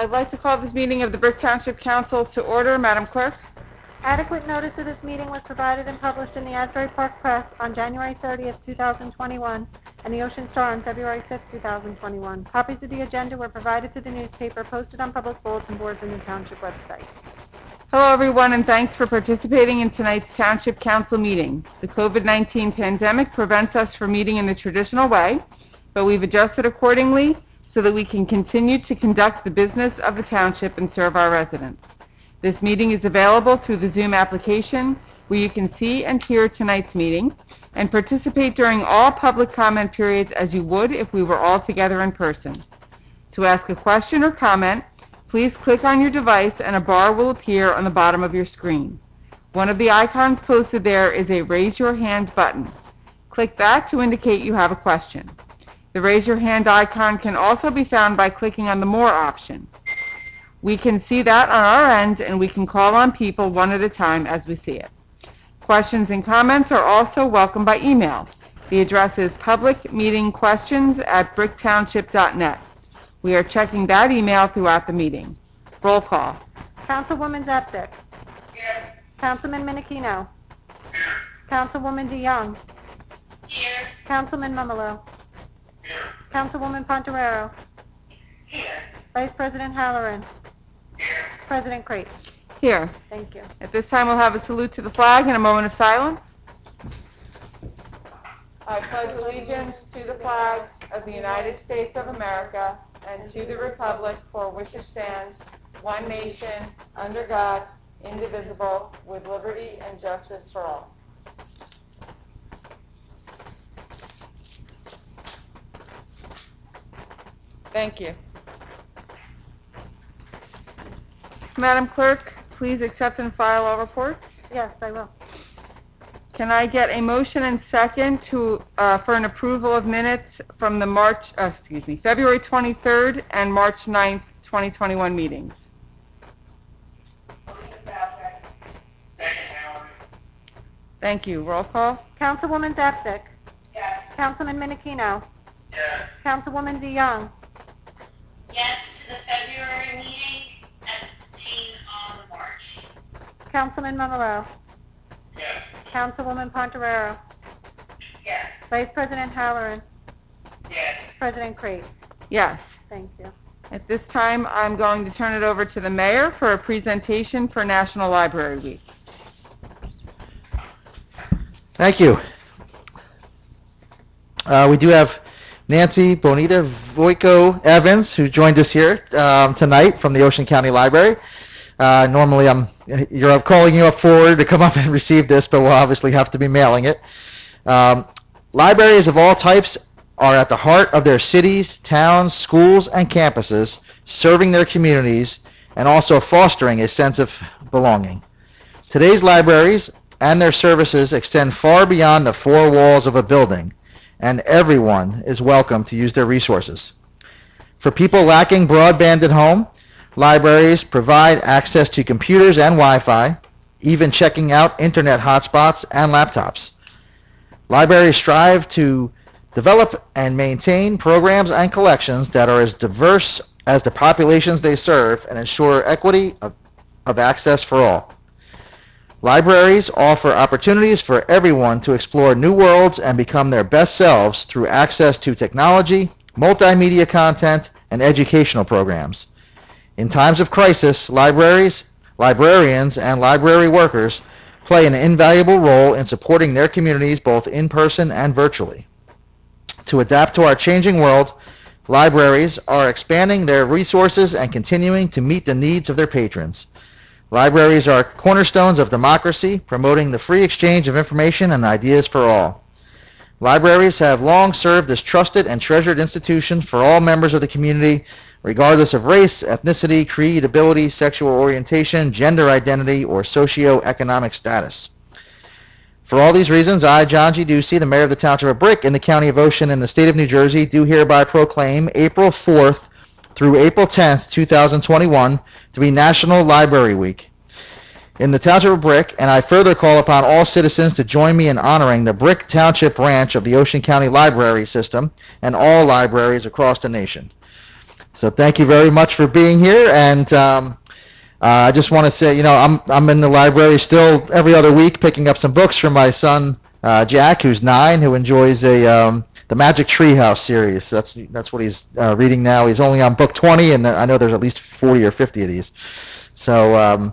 I'd like to call this meeting of the Brick Township Council to order. Madam Clerk? Adequate notice of this meeting was provided and published in the Asbury Park Press on January 30th, 2021, and the Ocean Star on February 5th, 2021. Copies of the agenda were provided to the newspaper, posted on public bulletin boards and the Township website. Hello, everyone, and thanks for participating in tonight's Township Council meeting. The COVID-19 pandemic prevents us from meeting in the traditional way, but we've adjusted accordingly so that we can continue to conduct the business of the Township and serve our residents. This meeting is available through the Zoom application, where you can see and hear tonight's meeting and participate during all public comment periods as you would if we were all together in person. To ask a question or comment, please click on your device and a bar will appear on the bottom of your screen. One of the icons posted there is a Raise Your Hand button. Click that to indicate you have a question. The Raise Your Hand icon can also be found by clicking on the More option. We can see that on our end, and we can call on people one at a time as we see it. Questions and comments are also welcome by email. The address is publicmeetingquestions@bricktownship.net. We are checking that email throughout the meeting. Roll call. Councilwoman Zapsik. Here. Councilman Minikino. Here. Councilwoman DeYoung. Here. Councilman Mumolo. Here. Councilwoman Pontorero. Here. Vice President Halloran. Here. President Crate. Here. Thank you. At this time, we'll have a salute to the flag and a moment of silence. I pledge allegiance to the flag of the United States of America and to the republic for which it stands, one nation, under God, indivisible, with liberty and justice for all. Thank you. Madam Clerk, please accept and file all reports. Yes, I will. Can I get a motion and second for an approval of minutes from the February 23rd and March 9th, 2021 meetings? Thank you. Roll call. Councilwoman Zapsik. Yes. Councilman Minikino. Yes. Councilwoman DeYoung. Yes to the February meeting, abstain on the March. Councilman Mumolo. Yes. Councilwoman Pontorero. Yes. Vice President Halloran. Yes. President Crate. Yes. Thank you. At this time, I'm going to turn it over to the mayor for a presentation for National Library Week. Thank you. We do have Nancy Bonita Voico Evans, who joined us here tonight from the Ocean County Library. Normally, I'm calling you up forward to come up and receive this, but we'll obviously have to be mailing it. Libraries of all types are at the heart of their cities, towns, schools, and campuses, serving their communities and also fostering a sense of belonging. Today's libraries and their services extend far beyond the four walls of a building, and everyone is welcome to use their resources. For people lacking broadband at home, libraries provide access to computers and Wi-Fi, even checking out internet hotspots and laptops. Libraries strive to develop and maintain programs and collections that are as diverse as the populations they serve and ensure equity of access for all. Libraries offer opportunities for everyone to explore new worlds and become their best selves through access to technology, multimedia content, and educational programs. In times of crisis, libraries, librarians, and library workers play an invaluable role in supporting their communities both in person and virtually. To adapt to our changing world, libraries are expanding their resources and continuing to meet the needs of their patrons. Libraries are cornerstones of democracy, promoting the free exchange of information and ideas for all. Libraries have long served as trusted and treasured institutions for all members of the community, regardless of race, ethnicity, creed, ability, sexual orientation, gender identity, or socioeconomic status. For all these reasons, I, John G. Ducey, the mayor of the Township of Brick in the County of Ocean in the state of New Jersey, do hereby proclaim April 4th through April 10th, 2021, to be National Library Week in the Township of Brick, and I further call upon all citizens to join me in honoring the Brick Township branch of the Ocean County Library System and all libraries across the nation. So thank you very much for being here, and I just want to say, you know, I'm in the library still every other week picking up some books for my son Jack, who's 9, who enjoys the Magic Treehouse series. That's what he's reading now. He's only on book 20, and I know there's at least 40 or 50 of these. So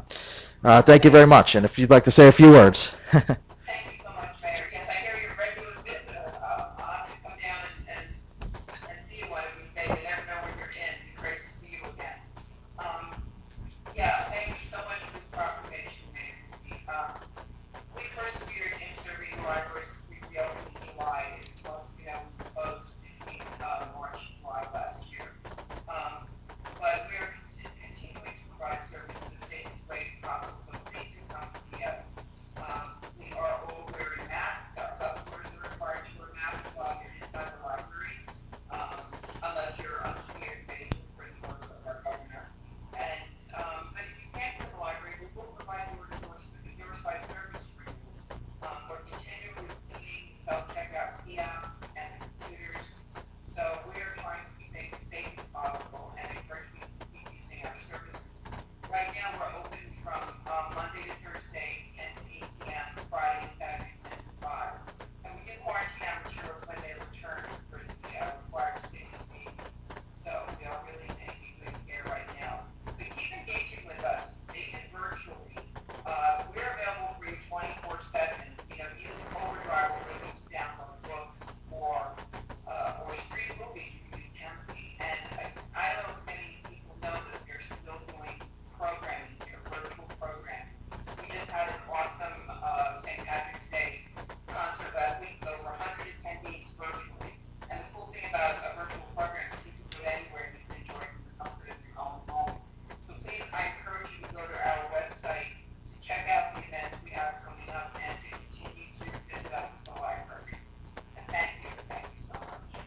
thank you very much, and if you'd like to say a few words. Thank you so much, Mayor. Yes, I hear you're a regular visitor. I'll have to come down and see you one of these days. You never know when you're in. It'd be great to see you again. Yeah, thank you so much for this proclamation, Mayor. We persevered in serving the library since we reopened in July. It was, you know, we closed between March and July last year. But we are continuing to provide service in the safest way possible, so please do come to see us. We are all wearing masks. Our customers are required to wear masks while you're inside the library, unless you're on senior stage for the order of our governor. And but if you can't go to the library, we will provide your site service for you. We're continuing with cleaning, self-checkout kiosks, and computers. So we are trying to keep things safe as possible and encourage people to keep using our services. Right now, we're open from Monday to Thursday, 10 to 8 p.m., Friday and Saturday, 10 to 5. And we do quarantine our materials when they return for the required safety meeting. So we are really taking good care right now. But keep engaging with us, even virtually. We're available for you 24/7. You know, use Overdrive where you can download books or stream movies. You can use Empathy. And I don't know if many people know that they're still doing programming here, virtual programming. We just had an awesome St. Patrick's Day concert last week with over 100 attendees virtually. And the cool thing about a virtual program is you can do it anywhere and you can enjoy it from the comfort of your own home. So please, I encourage you to go to our website to check out the events we have coming up and to continue to visit us at the library. And thank you so much.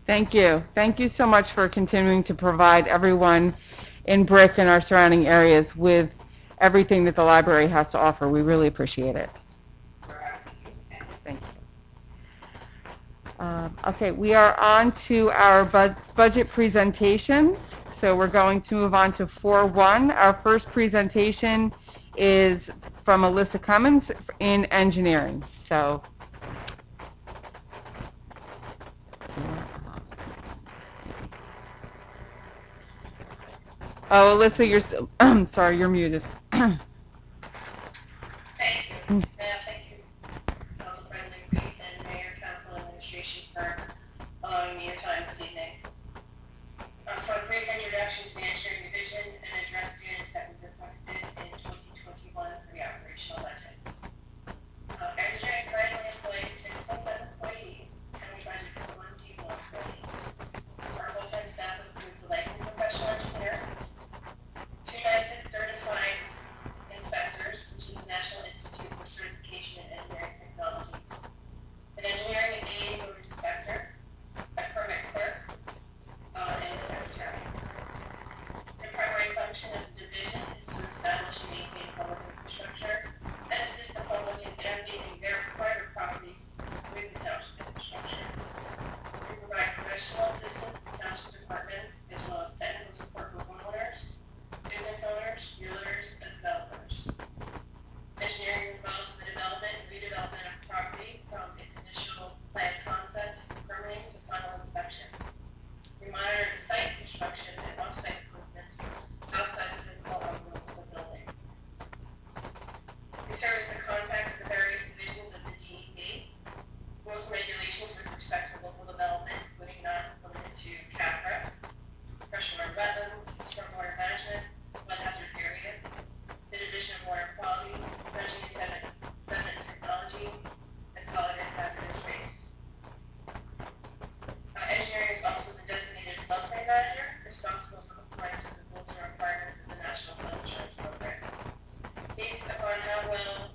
Thank you. Thank you so much for continuing to provide everyone in Brick and our surrounding areas with everything that the library has to offer. We really appreciate it. Thank you. Okay, we are on to our budget presentations. So we're going to move on to 4.1. Our first presentation is from Alyssa Cummins in engineering. So. Oh, Alyssa, you're still, sorry, you're muted. Thank you. Thank you, Council President Reed and Mayor, Council Administration for allowing me your time this evening. For a brief introduction to the engineering division and address units that we requested in 2021 for the operational budget. Engineering currently employs 6 full-time employees, and we budget for 1 seasonal employee. Our full-time staff includes a licensed professional engineer, 2 licensed certified inspectors, which is the National Institute for Certification in Engineering Technologies, an engineering aid or inspector, a permit clerk, and a secretary. The primary function of the division is to establish and maintain public infrastructure and assist the public in navigating their private properties with the township infrastructure. We provide professional assistance to township departments as well as technical support for homeowners, business owners, realtors, and developers. Engineering involves the development and redevelopment of property from its initial plan concept, permitting, to final inspection. We monitor the site construction and off-site improvements outside the physical envelope of the building. We serve as the contact for the various divisions of the DEP, rules and regulations with respect to local development, including not limited to CAFRA, freshwater wetlands, stormwater management, flood hazard area, the Division of Water Quality, Dredging and Sediment Technology, and solid and hazardous waste. Engineering is also the designated floodplain manager, responsible for compliance with the rules and requirements of the National Flood Insurance Program. Based upon how well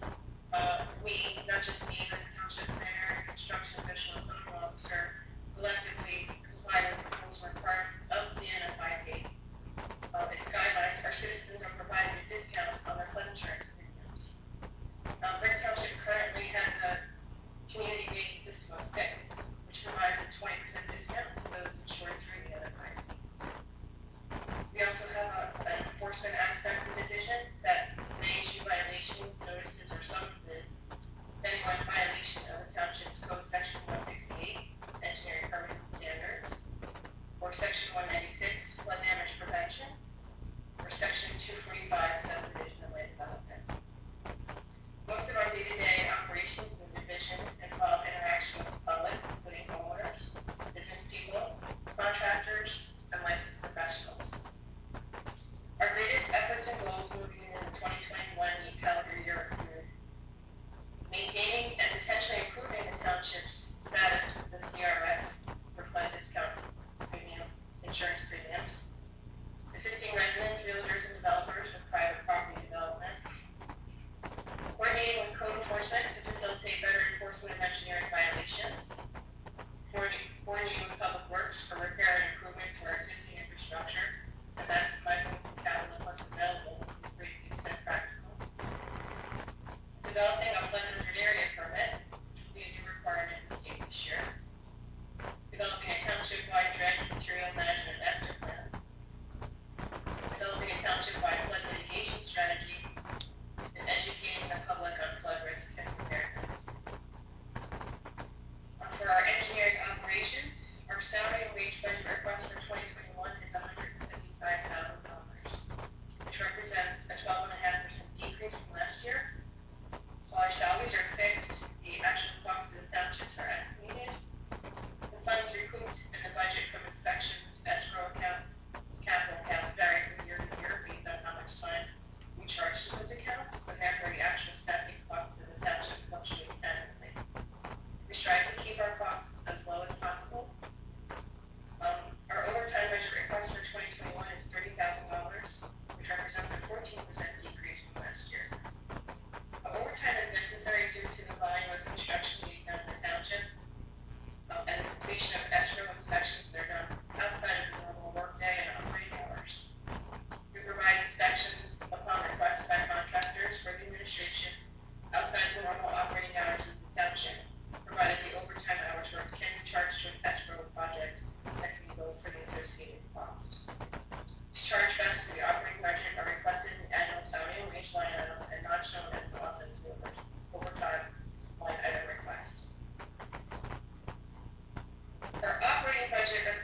we, not just me, but the township planner, construction official, and zoning officer, collectively comply with the rules and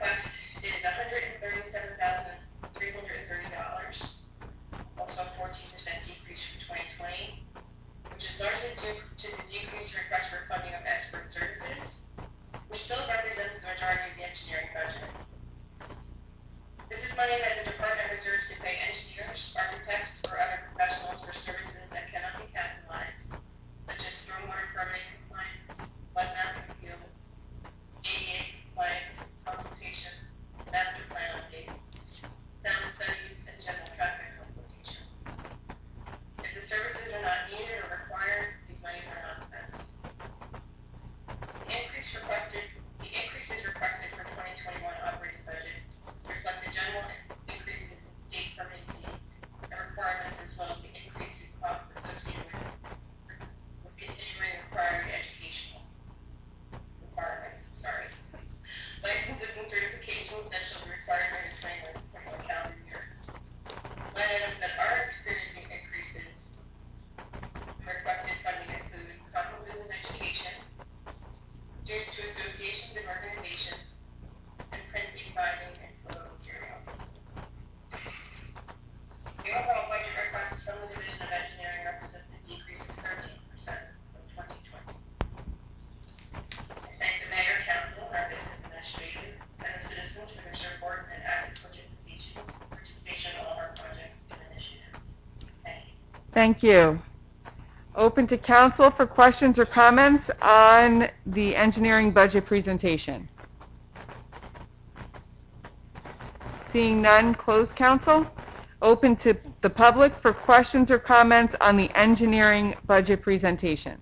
request is $137,330, also a 14% decrease from 2020, which is largely due to the decreased request for funding of expert services, which still represents the majority of the engineering budget. This is money that the department reserves to pay engineers, architects, or other professionals for services that cannot be capitalized, such as stormwater permitting compliance, flood mapping fields, ADA compliance, consultation, master plan updates, sound studies, and general traffic consultations. If the services are not needed or required, these monies are not spent. The increases requested for 2021 operating budget reflect the general increases in state permitting fees and requirements, as well as the increasing costs associated with continuing required educational requirements. Licenses and certifications that shall be required during the 2021 calendar year. Line items that are experiencing increases in requested funding include conferences and education, dues to associations and organizations, and printing, binding, and photo materials. The overall budget request from the Division of Engineering represents a decrease of 13% from 2020. I thank the Mayor, Council, our business administrators, and the citizens for their support and active participation in all of our projects and initiatives. Thank you. Thank you. Open to council for questions or comments on the engineering budget presentation. Seeing none, close council. Open to the public for questions or comments on the engineering budget presentation.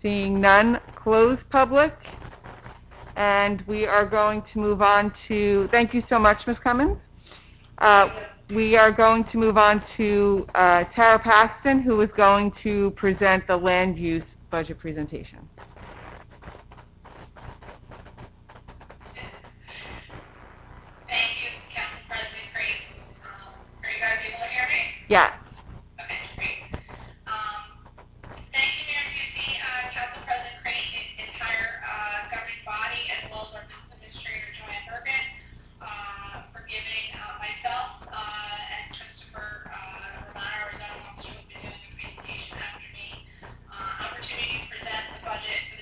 Seeing none, close public. And we are going to move on to, thank you so much, Ms. Cummins. We are going to move on to Tara Paxton, who is going to present the land use budget presentation. Thank you, Council President Crate. Are you guys able to hear me? Yes. Okay, great. Thank you, Mayor Ducey, Council President Crate, the entire governing body, as well as our business administrator, Joanne Bergen, for giving myself and Christopher Romano, our zoning officer, who's been doing the presentation after me, opportunity to present the budget for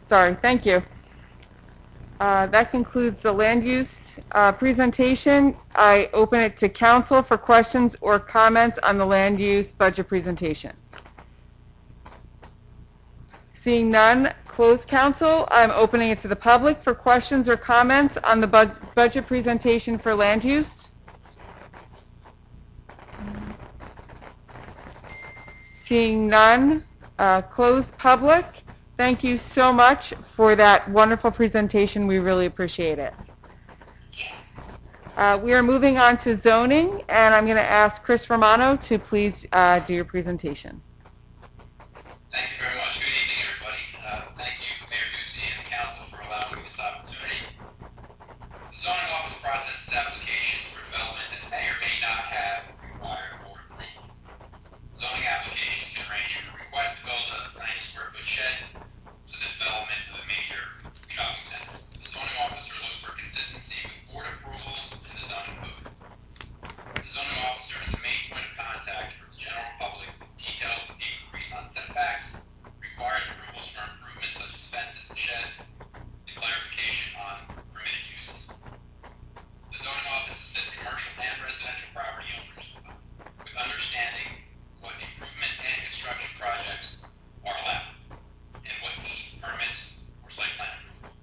Sorry, thank you. That concludes the land use presentation. I open it to council for questions or comments on the land use budget presentation. Seeing none, close council. I'm opening it to the public for questions or comments on the budget presentation for land use. Seeing none, close public. Thank you so much for that wonderful presentation. We really appreciate it. We are moving on to zoning, and I'm going to ask Chris Romano to please do your presentation. Thank you very much. Good evening, everybody. Thank you, Mayor Ducey and Council, for allowing me this opportunity. The zoning office processes applications for development that may or may not have required board approval. Zoning applications can range from a request to build a 90 square foot shed to the development of a major shopping center. The zoning officer looks for consistency with board approvals and the zoning code. The zoning officer is the main point of contact for the general public with detailed inquiries on setbacks, required approvals for improvements such as fences and sheds, and clarification on permitted uses. The zoning office assists commercial and residential property owners with understanding what improvement and construction projects are allowed and what needs permits or site plan approval.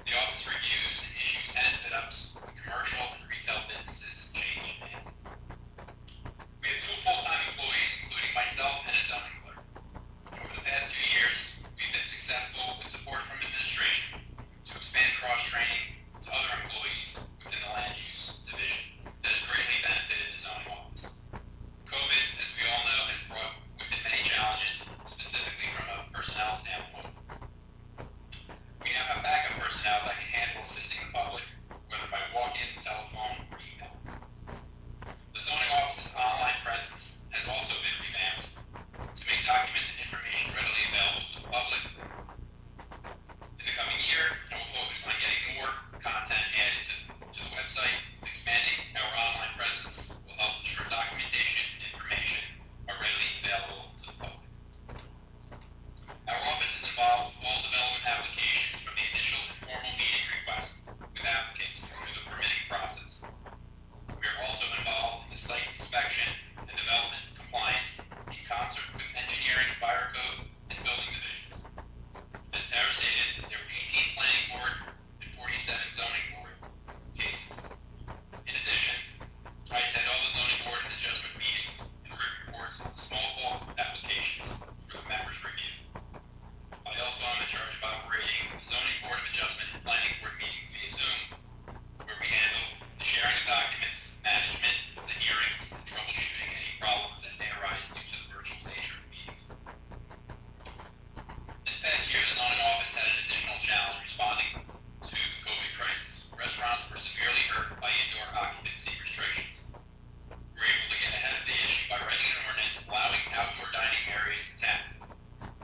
The office reviews and issues tenant fit-ups when commercial and retail businesses change hands. We have 2 full-time employees, including myself and a zoning clerk. Over the past 2 years, we've been successful with support from administration to expand cross-training to other employees within the land use division that has greatly benefited the zoning office. COVID, as we all know, has brought with it many challenges, specifically from a personnel standpoint. We now have backup personnel that can handle assisting the public, whether by walk-in, telephone, or email. The zoning office's online presence has also been revamped to make documents and information readily available to the public. In the coming year, I will focus on getting more content added to the website. Expanding our online presence will help ensure documentation and information are readily available to the public. Our office is involved with all development applications from the initial and formal meeting request with applicants through the permitting process. We are also involved in the site inspection and development compliance in concert with engineering, fire code, and building divisions. As Tara stated, there were 18 planning board and 47 zoning board cases. In addition, I attend all the zoning board and adjustment meetings and write reports on small bulk applications for the members' review. I also am in charge of operating the zoning board of adjustment and planning board meetings via Zoom, where we handle the sharing of documents, management, the hearings, and troubleshooting any problems that may arise due to the virtual nature of the meetings. This past year, the zoning office had an additional challenge responding to the COVID crisis. Restaurants were severely hurt by indoor occupancy restrictions. We were able to get ahead of the issue by writing an ordinance allowing outdoor dining areas in town.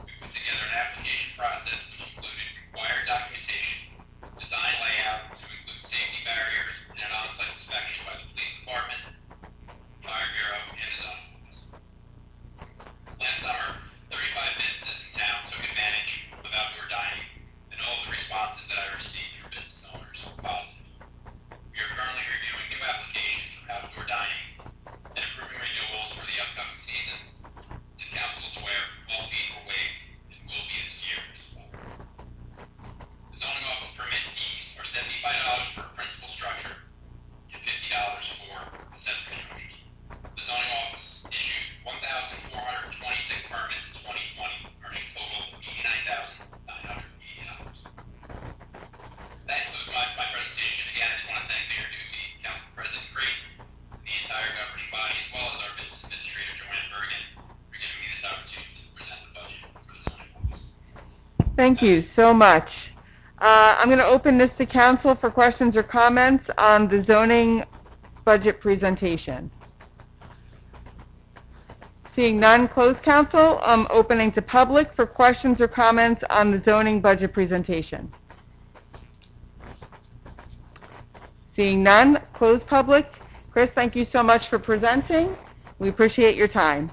We put together an application process which included required documentation, design layout to include safety barriers, and an on-site inspection by the police department, fire bureau, and the zoning office. Last summer, 35 businesses in town took advantage of outdoor dining, and all the responses that I received from business owners were positive. We are currently reviewing new applications for outdoor dining and approving renewals for the upcoming season. As council is aware, all fees were waived and will be this year as well. The zoning office permit fees are $75 for a principal structure and $50 for accessory structures. The zoning office issued 1,426 permits in 2020, earning a total of $89,980. That concludes my presentation. Again, I just want to thank Mayor Ducey, Council President Grate, and the entire governing body, as well as our business administrator, Joanne Bergen, for giving me this opportunity to present the budget for the zoning office. Thank you so much. I'm going to open this to council for questions or comments on the zoning budget presentation. Seeing none, close council. I'm opening to public for questions or comments on the zoning budget presentation. Seeing none, close public. Chris, thank you so much for presenting. We appreciate your time.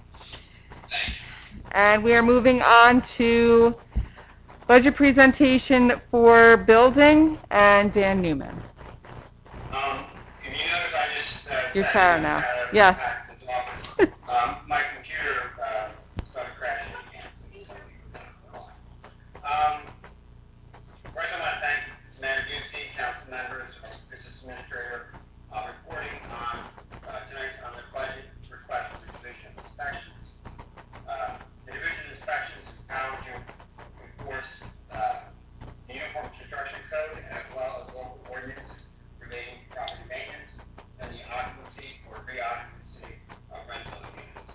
And we are moving on to Budget presentation for building, and Dan Newman. If you notice, I just... You're sat Tara in now. out of Yes. Paxton's office. My computer started crashing again. First, I want to thank Mayor Busey, council members, business administrator, reporting on tonight on the budget request for division inspections. The division inspections is powered to enforce the Uniform Construction Code as well as local ordinances relating to property maintenance and the occupancy or re-occupancy of rental units.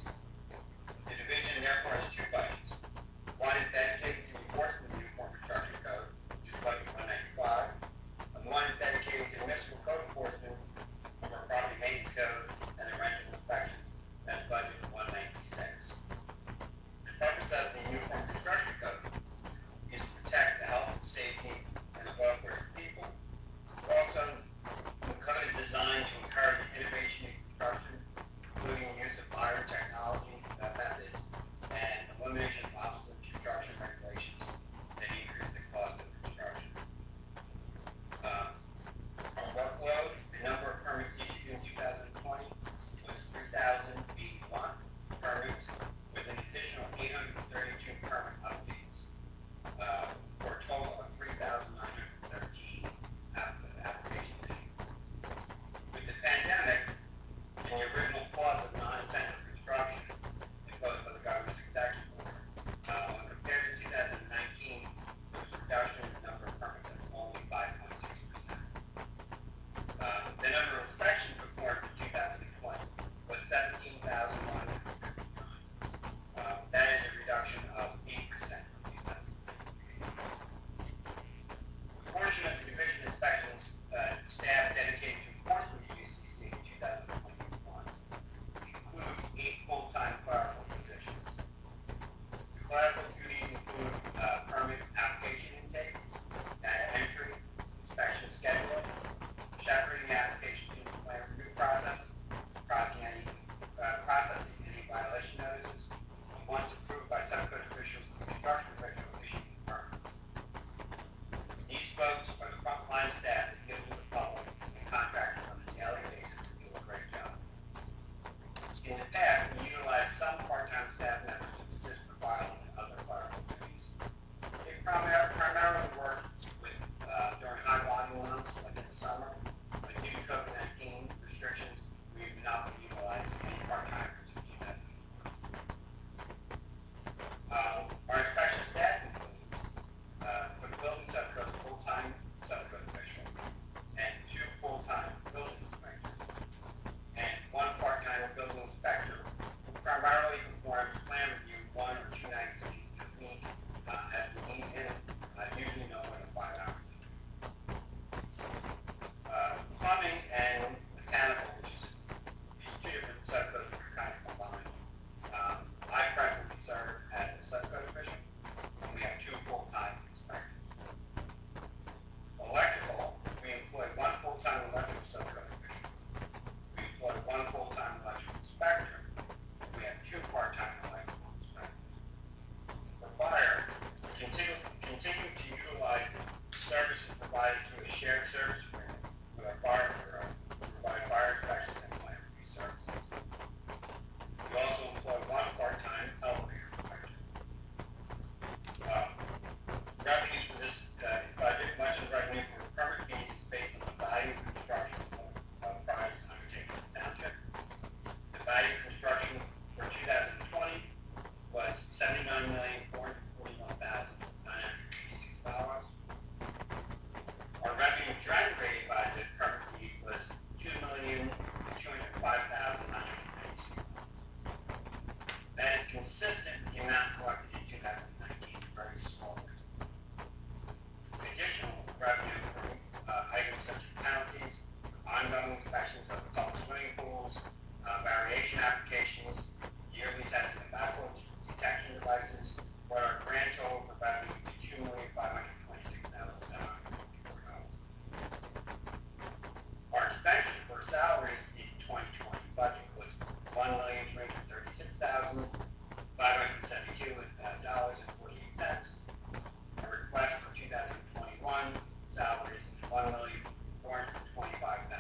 $425,000.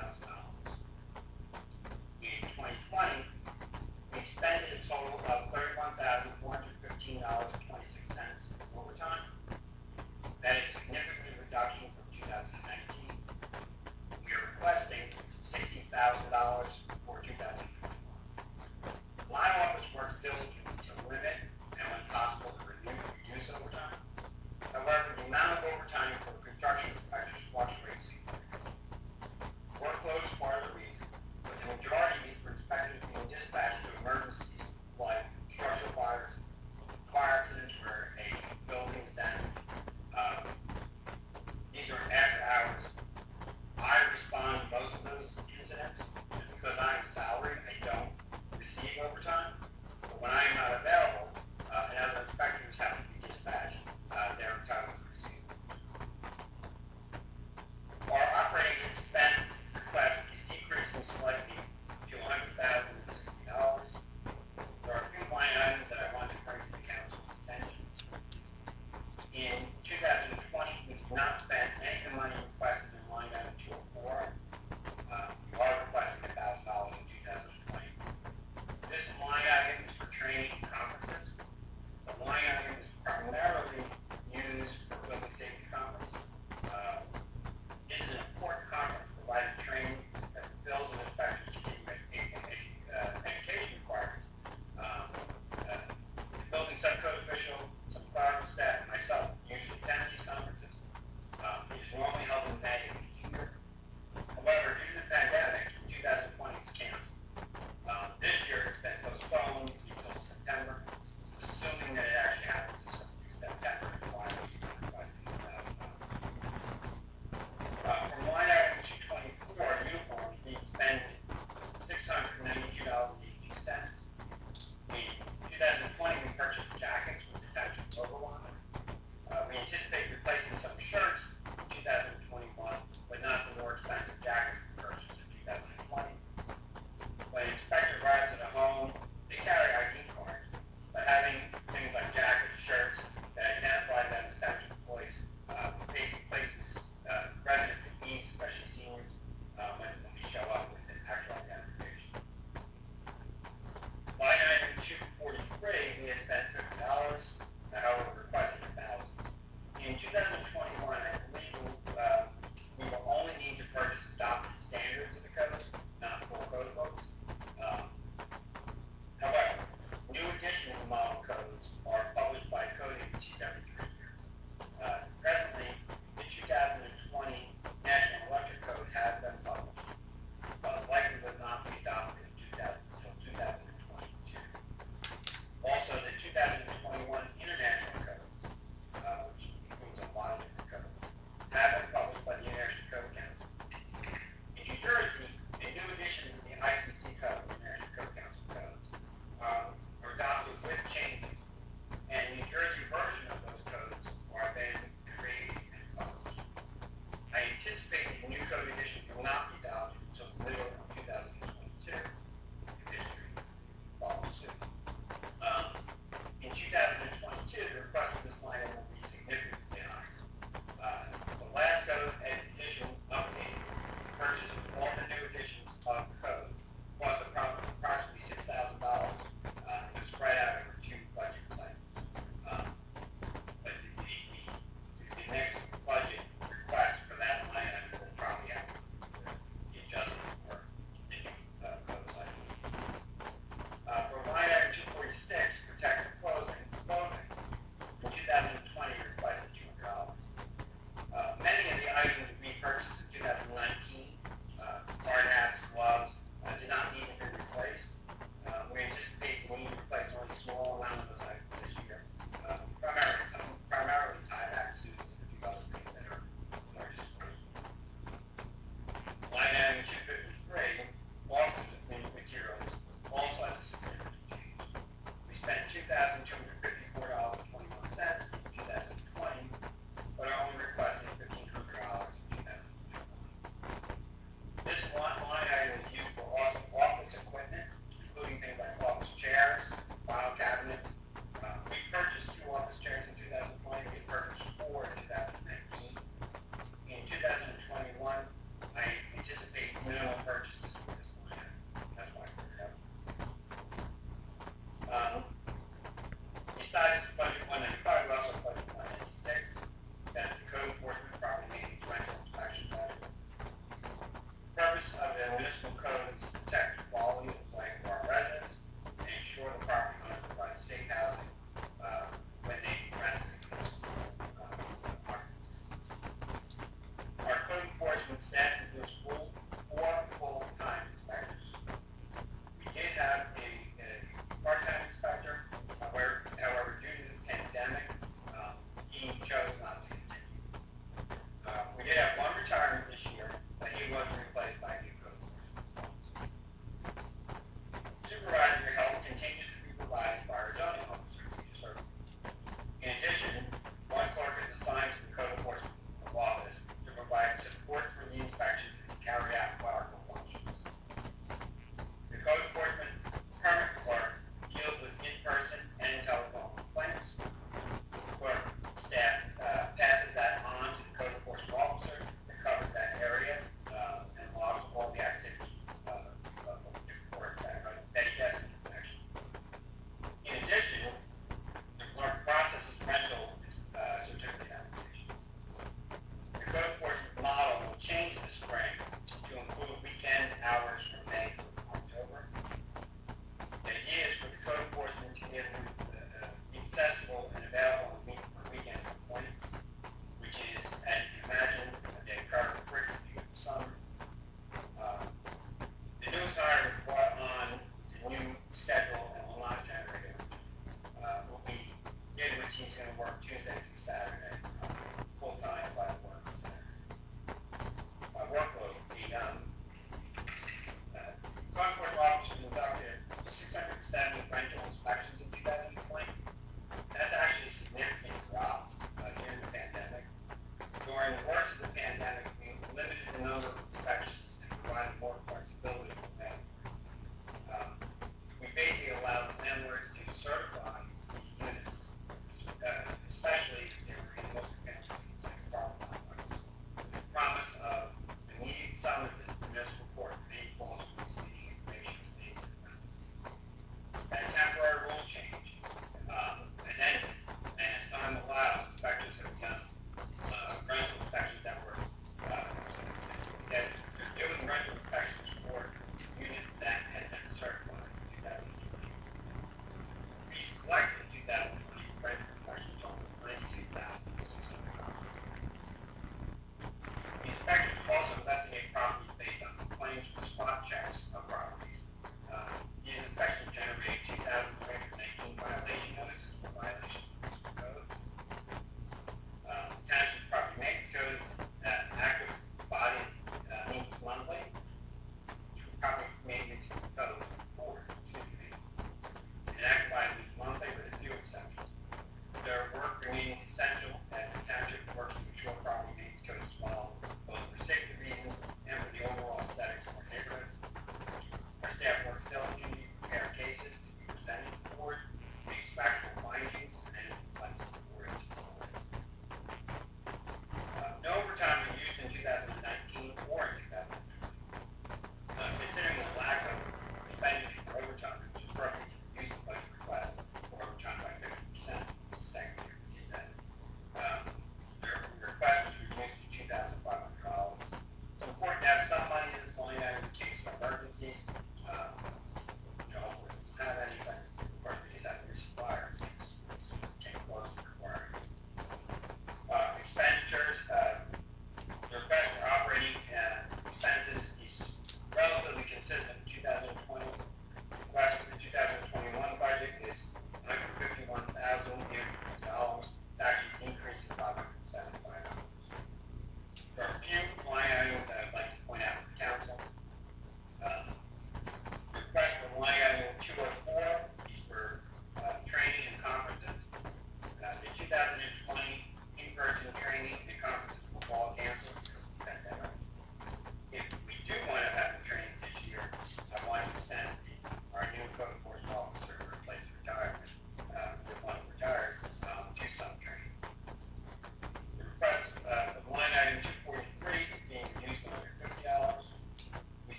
In 2020, we expended a total of $31,415.26 in overtime. That is a significant reduction from 2019. We are requesting $60,000 for 2021. Line office works diligently to limit and when possible to reduce overtime. However, the amount of overtime for construction inspectors fluctuates significantly.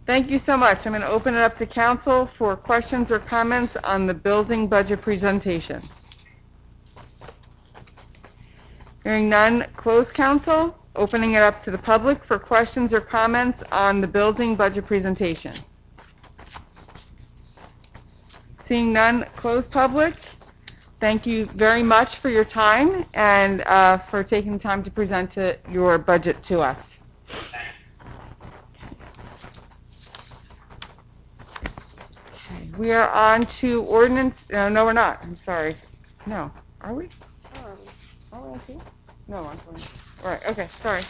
Thank you so much. I'm going to open it up to council for questions or comments on the building budget presentation. Hearing none, close council. Opening it up to the public for questions or comments on the building budget presentation. Seeing none, close public. Thank you very much for your time and for taking the time to present your budget to us. Okay, we are on to ordinance. No, we're not. I'm sorry. No, are we? Are we on to? No, I'm sorry. All right. Okay. Sorry.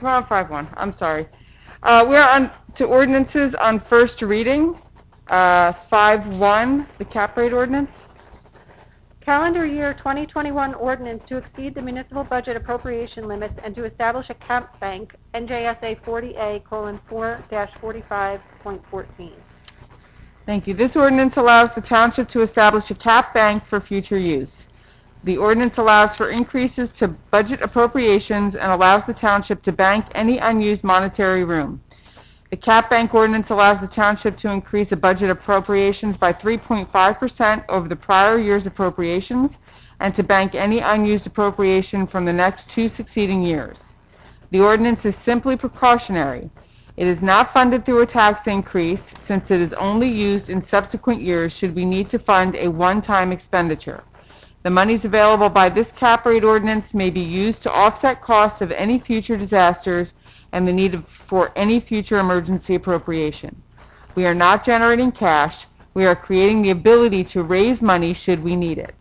We're on 5-1. I'm sorry. We're on to ordinances on first reading. 5-1, the cap rate ordinance. Calendar year 2021 ordinance to exceed the municipal budget appropriation limits and to establish a cap bank, NJSA 40A:4-45.14. Thank you. This ordinance allows the township to establish a cap bank for future use. The ordinance allows for increases to budget appropriations and allows the township to bank any unused monetary room. The cap bank ordinance allows the township to increase a budget appropriations by 3.5% over the prior year's appropriations and to bank any unused appropriation from the next 2 succeeding years. The ordinance is simply precautionary. It is not funded through a tax increase since it is only used in subsequent years should we need to fund a one-time expenditure. The monies available by this cap rate ordinance may be used to offset costs of any future disasters and the need for any future emergency appropriation. We are not generating cash. We are creating the ability to raise money should we need it.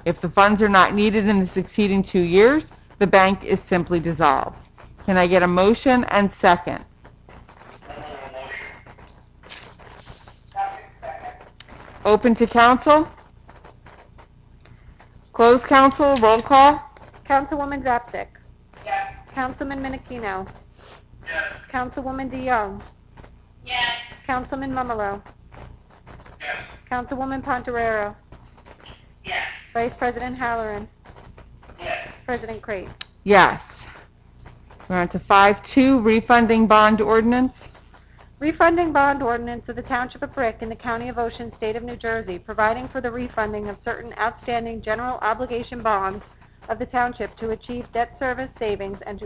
If the funds are not needed in the succeeding 2 years, the bank is simply dissolved. Can I get a motion and second? Open to council. Close council. Roll call. Councilwoman Zapsik. Yes. Councilman Minikino. Yes. Councilwoman DeYoung. Yes. Councilman Mumolo. Yes. Councilwoman Pontorero. Yes. Vice President Halloran. Yes. President Crate. Yes. We're on to 5-2, refunding bond ordinance. Refunding bond ordinance of the Township of Brick in the County of Ocean, State of New Jersey, providing for the refunding of certain outstanding general obligation bonds of the Township to achieve debt service savings and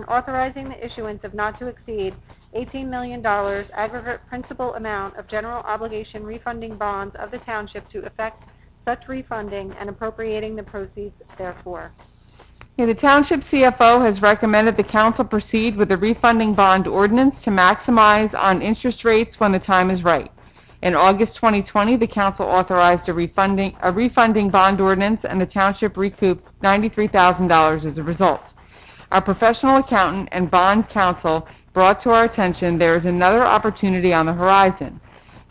authorizing the issuance of not to exceed $18 million aggregate principal amount of general obligation refunding bonds of the Township to effect such refunding and appropriating the proceeds therefor. The Township CFO has recommended the council proceed with the refunding bond ordinance to maximize on interest rates when the time is right. In August 2020, the council authorized a refunding bond ordinance, and the township recouped $93,000 as a result. Our professional accountant and bond counsel brought to our attention there is another opportunity on the horizon.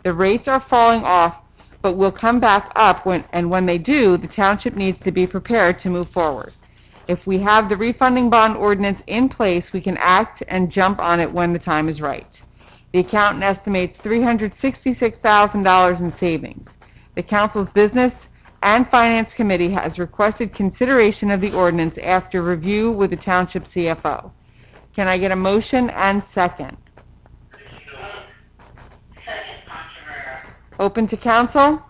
The rates are falling off, but will come back up when they do, the township needs to be prepared to move forward. If we have the refunding bond ordinance in place, we can act and jump on it when the time is right. The accountant estimates $366,000 in savings. The council's Business and Finance Committee has requested consideration of the ordinance after review with the Township CFO. Can I get a motion and second? Open to council.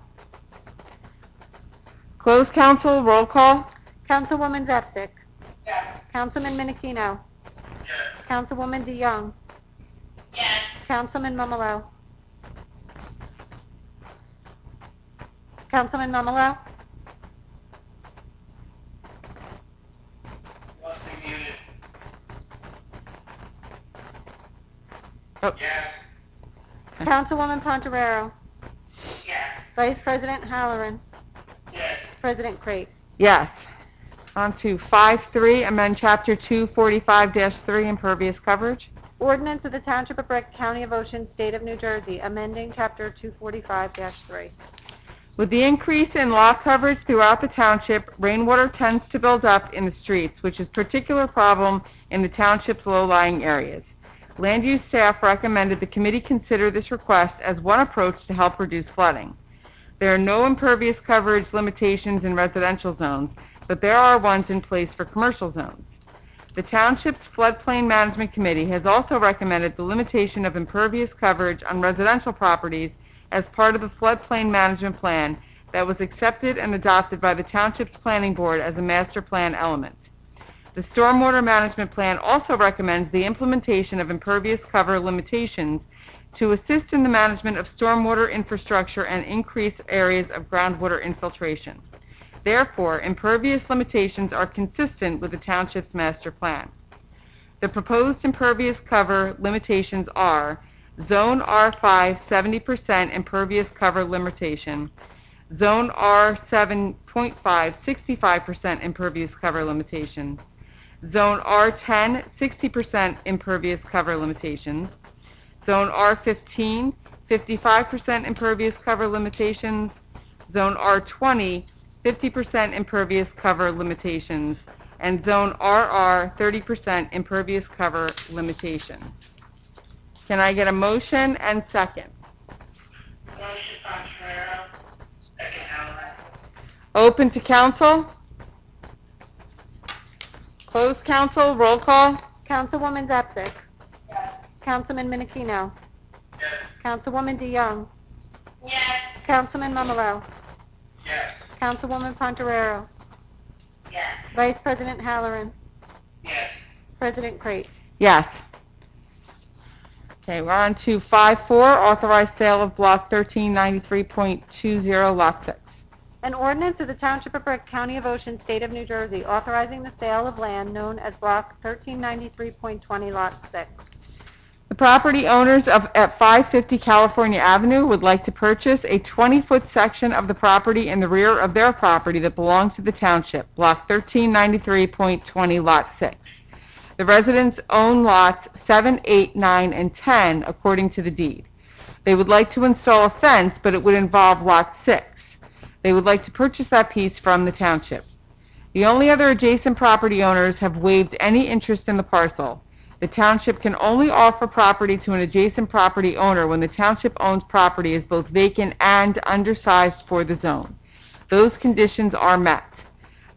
Close council. Roll call. Councilwoman Zapsik. Yes. Councilman Minikino. Yes. Councilwoman DeYoung. Yes. Councilman Mumolo. Councilman Mumolo. Must be muted. Oh. Yes. Councilwoman Pontorero. Yes. Vice President Halloran. Yes. President Crate. Yes. On to 5-3, amend Chapter 245-3, impervious coverage. Ordinance of the Township of Brick, County of Ocean, State of New Jersey, amending Chapter 245-3. With the increase in lot coverage throughout the township, rainwater tends to build up in the streets, which is a particular problem in the township's low-lying areas. Land use staff recommended the committee consider this request as one approach to help reduce flooding. There are no impervious coverage limitations in residential zones, but there are ones in place for commercial zones. The Township's Floodplain Management Committee has also recommended the limitation of impervious coverage on residential properties as part of the Floodplain Management Plan that was accepted and adopted by the Township's Planning Board as a master plan element. The Stormwater Management Plan also recommends the implementation of impervious cover limitations to assist in the management of stormwater infrastructure and increase areas of groundwater infiltration. Therefore, impervious limitations are consistent with the Township's master plan. The proposed impervious cover limitations are Zone R5, 70% impervious cover limitation, Zone R7.5, 65% impervious cover limitation, Zone R10, 60% impervious cover limitations, Zone R15, 55% impervious cover limitations, Zone R20, 50% impervious cover limitations, and Zone RR, 30% impervious cover limitations. Can I get a motion and second? Motion Contrario, second Halloran. Open to council? Closed council, roll call? Councilwoman Zapsik. Yes. Councilman Minikino. Yes. Councilwoman DeYoung. Yes. Councilman Mumalo. Yes. Councilwoman Pontorero. Yes. Vice President Halloran. Yes. President Crate. Yes. Okay, we're on to 5-4, authorized sale of block 1393.20, lot 6. An ordinance of the Township of Brick, County of Ocean, State of New Jersey, authorizing the sale of land known as block 1393.20, lot 6. The property owners at 550 California Avenue would like to purchase a 20-foot section of the property in the rear of their property that belongs to the township, block 1393.20, lot 6. The residents own lots 7, 8, 9, and 10 according to the deed. They would like to install a fence, but it would involve lot 6. They would like to purchase that piece from the township. The only other adjacent property owners have waived any interest in the parcel. The township can only offer property to an adjacent property owner when the township owns property is both vacant and undersized for the zone. Those conditions are met.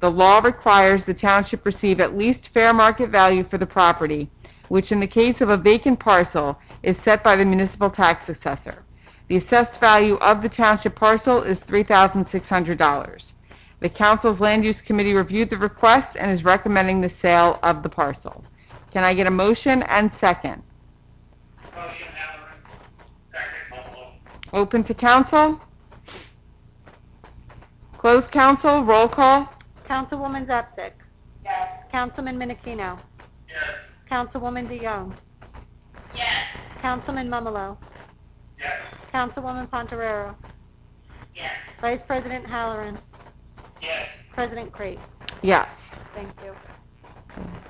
The law requires the township receive at least fair market value for the property, which in the case of a vacant parcel is set by the municipal tax assessor. The assessed value of the township parcel is $3,600. The council's Land Use Committee reviewed the request and is recommending the sale of the parcel. Can I get a motion and second? Motion Halloran, second Mumalo. Open to council? Closed council, roll call? Councilwoman Zapsik. Yes. Councilman Minikino. Yes. Councilwoman DeYoung. Yes. Councilman Mumalo. Yes. Councilwoman Pontorero. Yes. Vice President Halloran. Yes. President Crate. Yes. Thank you.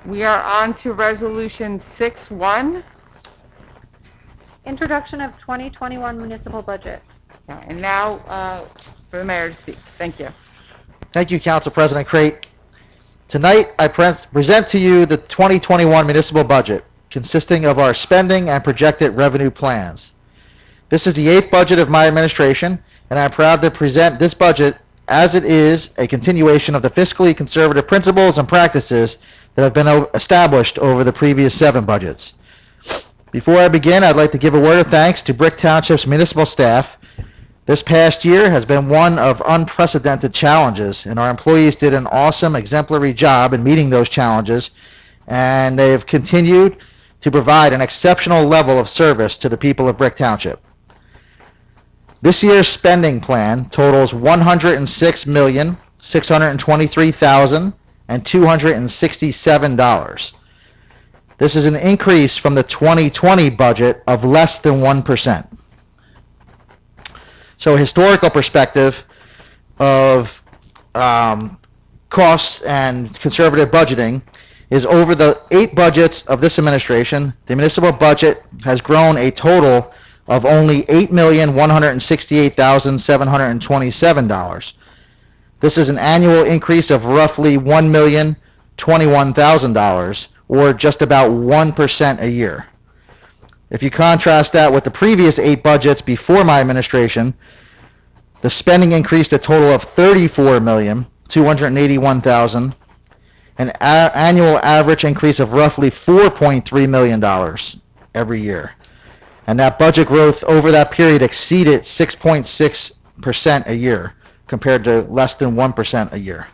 We are on to Resolution 6-1. Introduction of 2021 municipal budget. Okay, and now for the mayor to speak. Thank you. Thank you, Council President Crate. Tonight, I present to you the 2021 municipal budget, consisting of our spending and projected revenue plans. This is the 8th budget of my administration, and I'm proud to present this budget as it is a continuation of the fiscally conservative principles and practices that have been established over the previous 7 budgets. Before I begin, I'd like to give a word of thanks to Brick Township's municipal staff. This past year has been one of unprecedented challenges, and our employees did an awesome, exemplary job in meeting those challenges, and they have continued to provide an exceptional level of service to the people of Brick Township. This year's spending plan totals $106,623,267. This is an increase from the 2020 budget of less than 1%. So a historical perspective of costs and conservative budgeting is over the 8 budgets of this administration, the municipal budget has grown a total of only $8,168,727. This is an annual increase of roughly $1,021,000, or just about 1% a year. If you contrast that with the previous 8 budgets before my administration, the spending increased a total of $34,281,000, an annual average increase of roughly $4.3 million every year. And that budget growth over that period exceeded 6.6% a year, compared to less than 1% a year.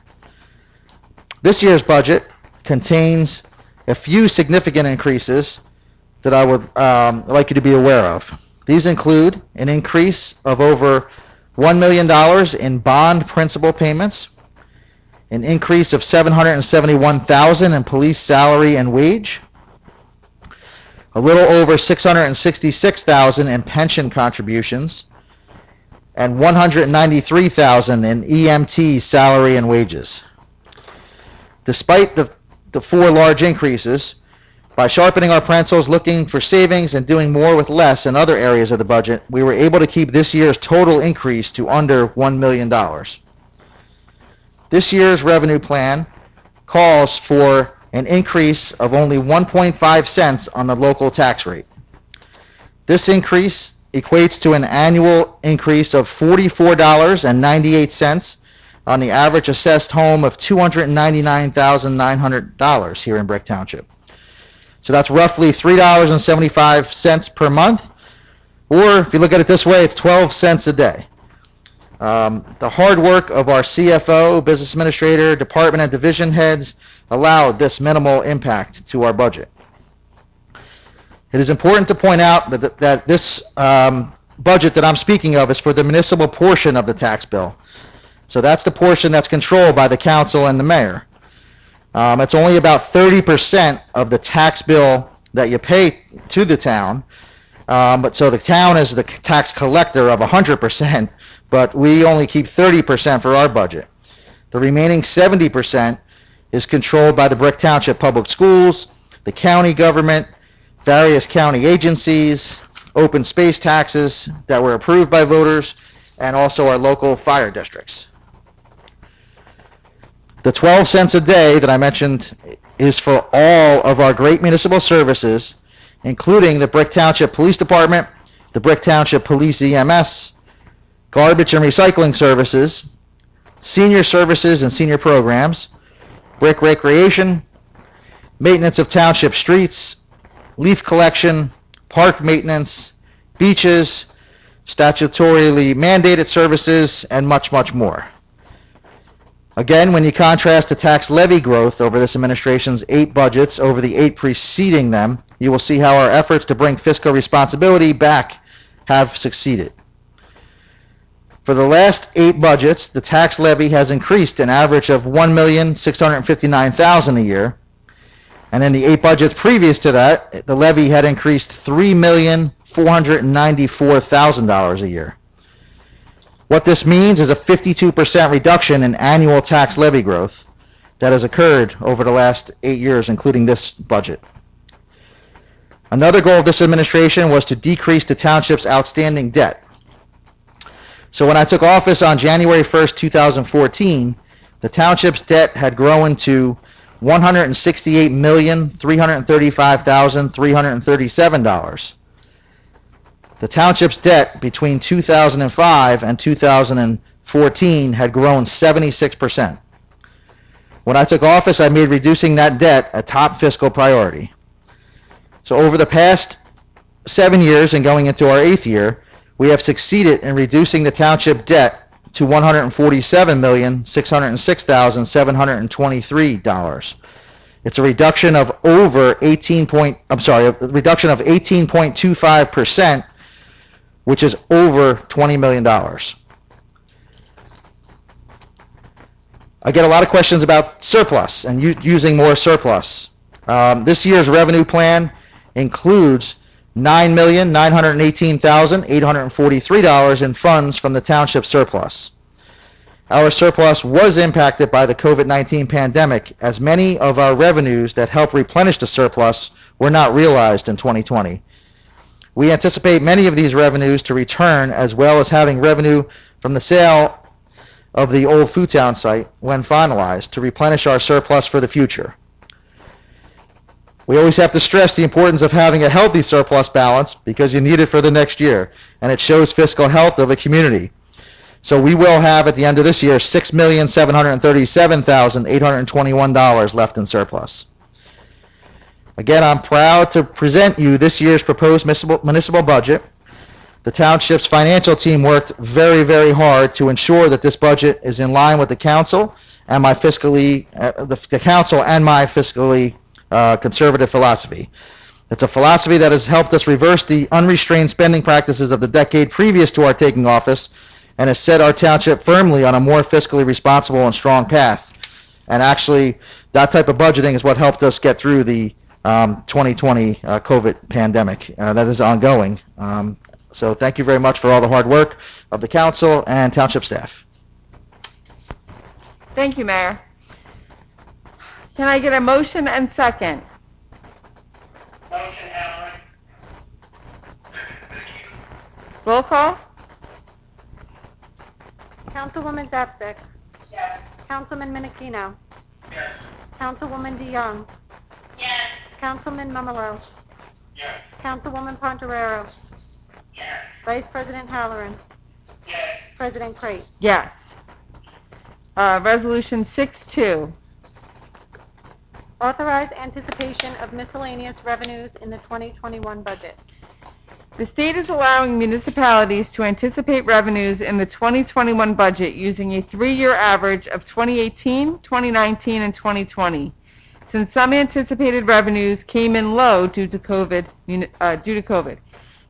This year's budget contains a few significant increases that I would like you to be aware of. These include an increase of over $1 million in bond principal payments, an increase of $771,000 in police salary and wage, a little over $666,000 in pension contributions, and $193,000 in EMT salary and wages. Despite the four large increases, by sharpening our pencils, looking for savings, and doing more with less in other areas of the budget, we were able to keep this year's total increase to under $1 million. This year's revenue plan calls for an increase of only 1.5 cents on the local tax rate. This increase equates to an annual increase of $44.98 on the average assessed home of $299,900 here in Brick Township. So that's roughly $3.75 per month, or if you look at it this way, it's 12 cents a day. The hard work of our CFO, business administrator, department and division heads allowed this minimal impact to our budget. It is important to point out that this budget that I'm speaking of is for the municipal portion of the tax bill. So that's the portion that's controlled by the council and the mayor. It's only about 30% of the tax bill that you pay to the town. So the town is the tax collector of 100%, but we only keep 30% for our budget. The remaining 70% is controlled by the Brick Township Public Schools, the county government, various county agencies, open space taxes that were approved by voters, and also our local fire districts. The 12 cents a day that I mentioned is for all of our great municipal services, including the Brick Township Police Department, the Brick Township Police EMS, garbage and recycling services, senior services and senior programs, Brick Recreation, maintenance of township streets, leaf collection, park maintenance, beaches, statutorily mandated services, and much, much more. Again, when you contrast the tax levy growth over this administration's 8 budgets over the 8 preceding them, you will see how our efforts to bring fiscal responsibility back have succeeded. For the last 8 budgets, the tax levy has increased an average of $1,659,000 a year, and in the 8 budgets previous to that, the levy had increased $3,494,000 a year. What this means is a 52% reduction in annual tax levy growth that has occurred over the last 8 years, including this budget. Another goal of this administration was to decrease the township's outstanding debt. So when I took office on January 1st, 2014, the township's debt had grown to $168,335,337. The township's debt between 2005 and 2014 had grown 76%. When I took office, I made reducing that debt a top fiscal priority. So over the past 7 years and going into our 8th year, we have succeeded in reducing the township debt to $147,606,723. It's a reduction of over 18.25%, which is over $20 million. I get a lot of questions about surplus and using more surplus. This year's revenue plan includes $9,918,843 in funds from the township surplus. Our surplus was impacted by the COVID-19 pandemic, as many of our revenues that help replenish the surplus were not realized in 2020. We anticipate many of these revenues to return, as well as having revenue from the sale of the old Food Town site when finalized to replenish our surplus for the future. We always have to stress the importance of having a healthy surplus balance because you need it for the next year, and it shows fiscal health of a community. So we will have, at the end of this year, $6,737,821 left in surplus. Again, I'm proud to present you this year's proposed municipal budget. The township's financial team worked very, very hard to ensure that this budget is in line with the council and my fiscally conservative philosophy. It's a philosophy that has helped us reverse the unrestrained spending practices of the decade previous to our taking office and has set our township firmly on a more fiscally responsible and strong path. And actually, that type of budgeting is what helped us get through the 2020 COVID pandemic. That is ongoing. So thank you very much for all the hard work of the council and township staff. Thank you, Mayor. Can I get a motion and second? Motion, Halleran. Roll call? Councilwoman Zapsik. Yes. Councilman Minikino. Yes. Councilwoman DeYoung. Yes. Councilman Mamalo. Yes. Councilwoman Pontorero. Yes. Vice President Halloran. Yes. President Crate. Yes. Resolution 6-2. Authorized anticipation of miscellaneous revenues in the 2021 budget. The state is allowing municipalities to anticipate revenues in the 2021 budget using a 3-year average of 2018, 2019, and 2020. Since some anticipated revenues came in low due to COVID,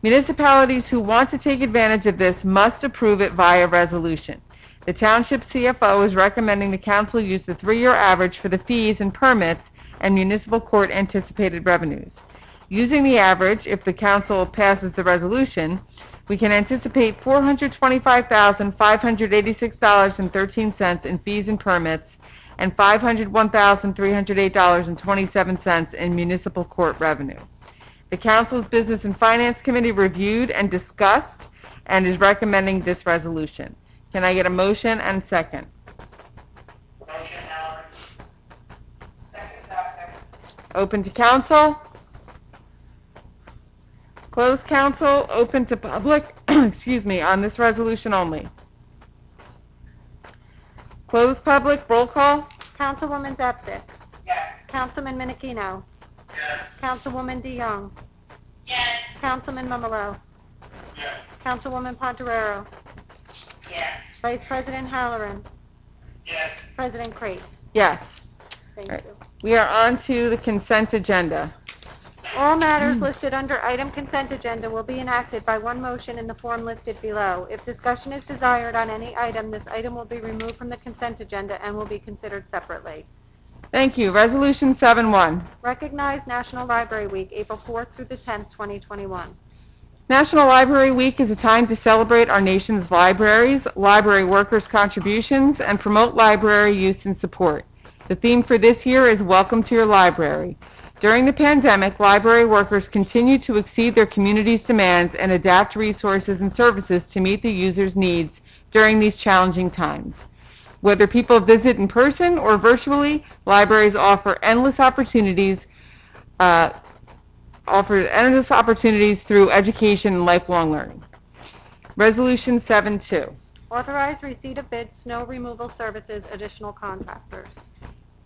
municipalities who want to take advantage of this must approve it via resolution. The Township CFO is recommending the council use the 3-year average for the fees and permits and municipal court anticipated revenues. Using the average, if the council passes the resolution, we can anticipate $425,586.13 in fees and permits and $501,308.27 in municipal court revenue. The council's Business and Finance Committee reviewed and discussed and is recommending this resolution. Can I get a motion and second? Motion, Halleran. Second, Zapsik. Open to council. Closed council, open to public, excuse me, on this resolution only. Closed public, roll call. Councilwoman Zapsik. Yes. Councilman Minikino. Yes. Councilwoman DeYoung. Yes. Councilman Mamalo. Yes. Councilwoman Pontorero. Yes. Vice President Halloran. Yes. President Crate. Yes. Thank Right. you. We are on to the consent agenda. All matters listed under item consent agenda will be enacted by one motion in the form listed below. If discussion is desired on any item, this item will be removed from the consent agenda and will be considered separately. Thank you. Resolution 7-1. Recognize National Library Week, April 4th through the 10th, 2021. National Library Week is a time to celebrate our nation's libraries, library workers' contributions, and promote library use and support. The theme for this year is Welcome to Your Library. During the pandemic, library workers continue to exceed their community's demands and adapt resources and services to meet the user's needs during these challenging times. Whether people visit in person or virtually, libraries offer endless opportunities through education and lifelong learning. Resolution 7-2. Authorize receipt of bids, snow removal services, additional contractors.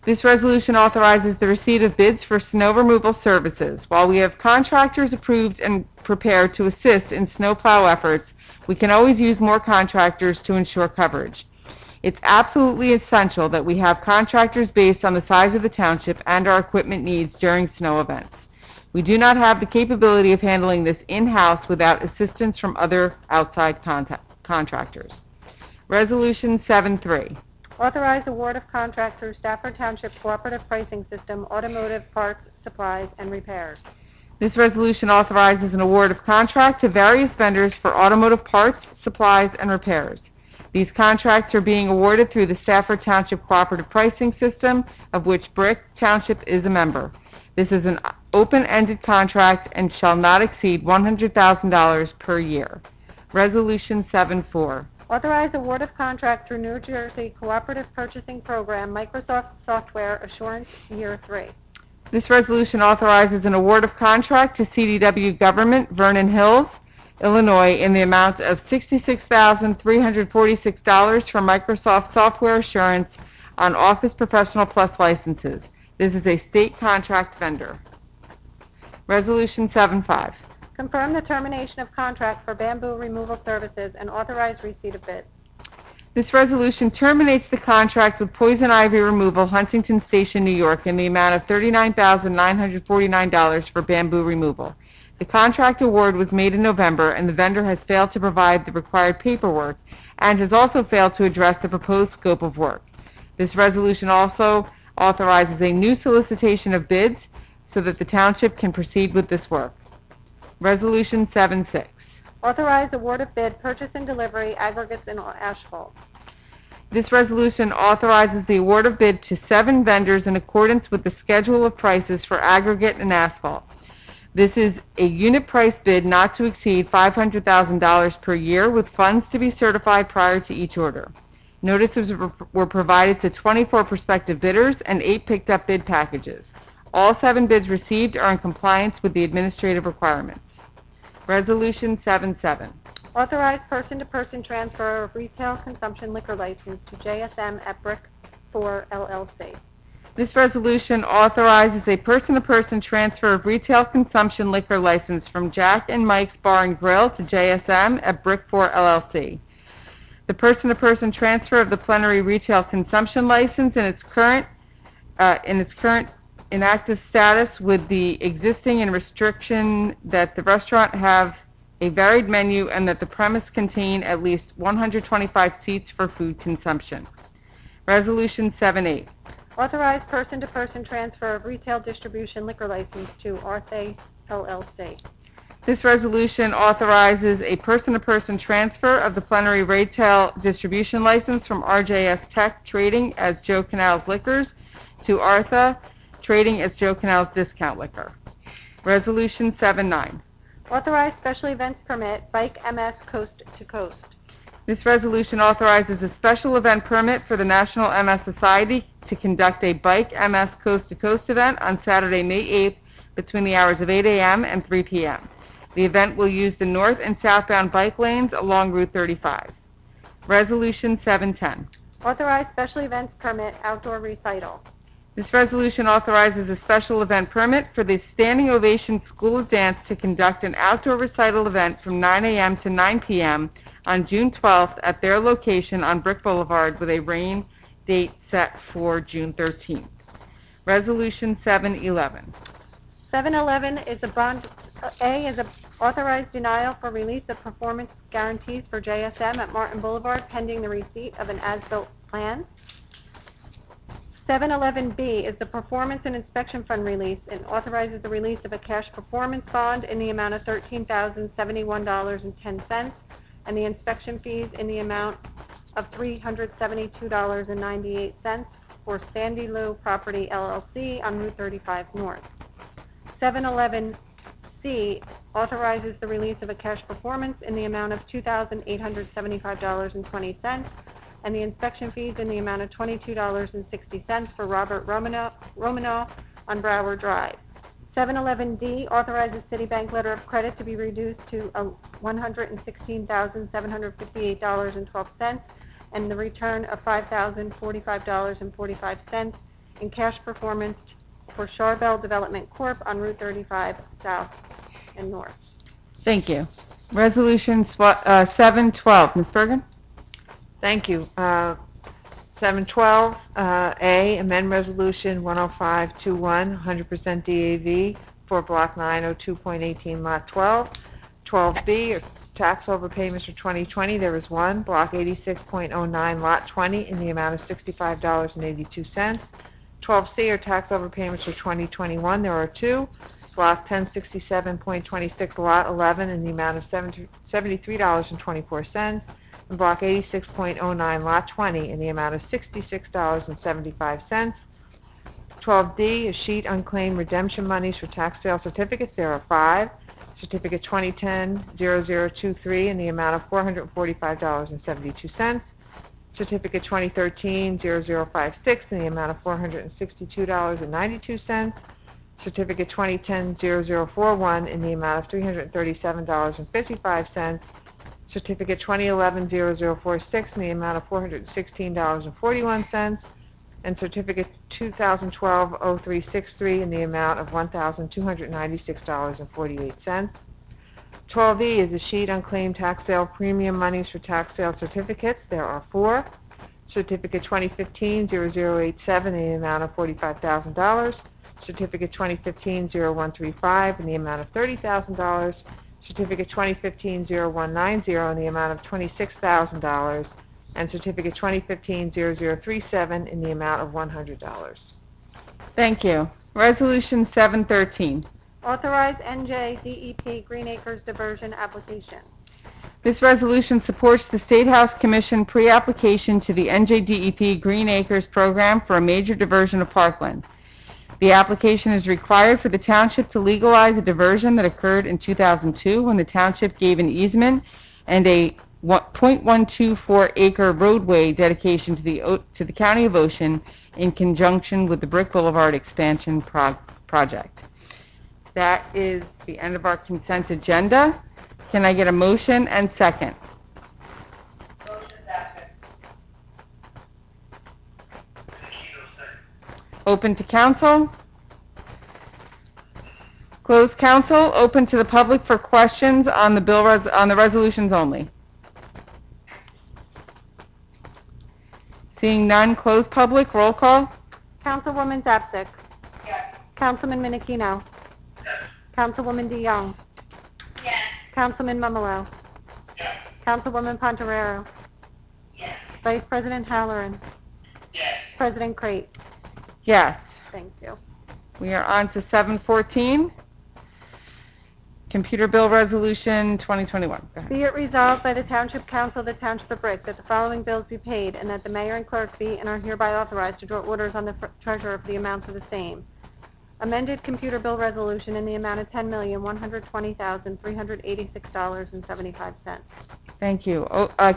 This resolution authorizes the receipt of bids for snow removal services. While we have contractors approved and prepared to assist in snowplow efforts, we can always use more contractors to ensure coverage. It's absolutely essential that we have contractors based on the size of the township and our equipment needs during snow events. We do not have the capability of handling this in-house without assistance from other outside contractors. Resolution 7-3. Authorize award of contract through Stafford Township Cooperative Pricing System, automotive parts, supplies, and repairs. This resolution authorizes an award of contract to various vendors for automotive parts, supplies, and repairs. These contracts are being awarded through the Stafford Township Cooperative Pricing System, of which Brick Township is a member. This is an open-ended contract and shall not exceed $100,000 per year. Resolution 7-4. Authorize award of contract through New Jersey Cooperative Purchasing Program, Microsoft Software Assurance, Year 3. This resolution authorizes an award of contract to CDW Government, Vernon Hills, Illinois, in the amount of $66,346 for Microsoft Software Assurance on Office Professional Plus licenses. This is a state contract vendor. Resolution 7-5. Confirm the termination of contract for bamboo removal services and authorized receipt of bids. This resolution terminates the contract with Poison Ivy Removal, Huntington Station, New York, in the amount of $39,949 for bamboo removal. The contract award was made in November, and the vendor has failed to provide the required paperwork and has also failed to address the proposed scope of work. This resolution also authorizes a new solicitation of bids so that the township can proceed with this work. Resolution 7-6. Authorize award of bid, purchase and delivery, aggregates and asphalt. This resolution authorizes the award of bid to 7 vendors in accordance with the schedule of prices for aggregate and asphalt. This is a unit price bid not to exceed $500,000 per year, with funds to be certified prior to each order. Notices were provided to 24 prospective bidders and 8 picked up bid packages. All 7 bids received are in compliance with the administrative requirements. Resolution 7-7. Authorize person-to-person transfer of retail consumption liquor license to JSM at Brick 4 LLC. This resolution authorizes a person-to-person transfer of retail consumption liquor license from Jack and Mike's Bar and Grill to JSM at Brick 4 LLC. The person-to-person transfer of the plenary retail consumption license in its current inactive status with the existing and restriction that the restaurant have a varied menu and that the premise contain at least 125 seats for food consumption. Resolution 7-8. Authorize person-to-person transfer of retail distribution liquor license to Authorized LLC. This resolution authorizes a person-to-person transfer of the plenary retail distribution license from RJS Tech Trading as Joe Canals Liquors to Artha Trading as Joe Canals Discount Liquor. Resolution 7-9. Authorize special events permit, Bike MS Coast to Coast. This resolution authorizes a special event permit for the National MS Society to conduct a Bike MS Coast to Coast event on Saturday, May 8th, between the hours of 8 a.m. and 3 p.m. The event will use the north and southbound bike lanes along Route 35. Resolution 7-10. Authorize special events permit, outdoor recital. This resolution authorizes a special event permit for the Standing Ovation School of Dance to conduct an outdoor recital event from 9 a.m. to 9 p.m. on June 12th at their location on Brick Boulevard with a rain date set for June 13th. Resolution 7-11. 7-11 is a bond. A is a authorized denial for release of performance guarantees for JSM at Martin Boulevard pending the receipt of an as-built plan. 711B is the performance and inspection fund release and authorizes the release of a cash performance bond in the amount of $13,071.10 and the inspection fees in the amount of $372.98 for Sandy Lou Property LLC on Route 35 North. 711C authorizes the release of a cash performance in the amount of $2,875.20 and the inspection fees in the amount of $22.60 for Robert Romano on Brower Drive. 711D authorizes Citibank letter of credit to be reduced to $116,758.12 and the return of $5,045.45 in cash performance for Charbel Development Corp. on Route 35 South and North. Thank you. Resolution 712. Ms. Bergen? Thank you. 712A, amend Resolution 10521, 100% DAV for Block 902.18, Lot 12. 12B, or tax overpayments for 2020, there is one, Block 86.09, Lot 20, in the amount of $65.82. 12C, or tax overpayments for 2021, there are two, Block 1067.26, Lot 11, in the amount of $73.24. And Block 86.09, Lot 20, in the amount of $66.75. 12D, a sheet unclaimed redemption monies for tax sale certificates. There are five. Certificate 2010-0023 in the amount of $445.72. Certificate 2013-0056 in the amount of $462.92. Certificate 2010-0041 in the amount of $337.55. Certificate 2011-0046 in the amount of $416.41. And Certificate 2012-0363 in the amount of $1,296.48. 12E is a sheet on claimed tax sale premium monies for tax sale certificates. There are 4. Certificate 2015-0087 in the amount of $45,000. Certificate 2015-0135 in the amount of $30,000. Certificate 2015-0190 in the amount of $26,000. And Certificate 2015-0037 in the amount of $100. Thank you. Resolution 713. Authorized NJ DEP Green Acres Diversion Application. This resolution supports the State House Commission pre-application to the NJDEP Green Acres program for a major diversion of parkland. The application is required for the township to legalize a diversion that occurred in 2002 when the township gave an easement and a 0.124-acre roadway dedication to the County of Ocean in conjunction with the Brick Boulevard expansion project. That is the end of our consent agenda. Can I get a motion and second? Motion adopted. Benito, second. Open to council. Closed council. Open to the public for questions on the on the resolutions only. Seeing none, closed public. Roll call. Councilwoman Zapsik. Yes. Councilman Minikino. Yes. Councilwoman DeYoung. Yes. Councilman Mumolo. Yes. Councilwoman Pontorero. Yes. Vice President Halloran. Yes. President Crate. Yes. Thank you. We are on to 714. Computer bill resolution 2021. Go ahead. Be it resolved by the Township Council of the Township of Brick that the following bills be paid and that the mayor and clerk be and are hereby authorized to draw orders on the treasurer for the amounts of the same. Amended computer bill resolution in the amount of $10,120,386.75. Thank you.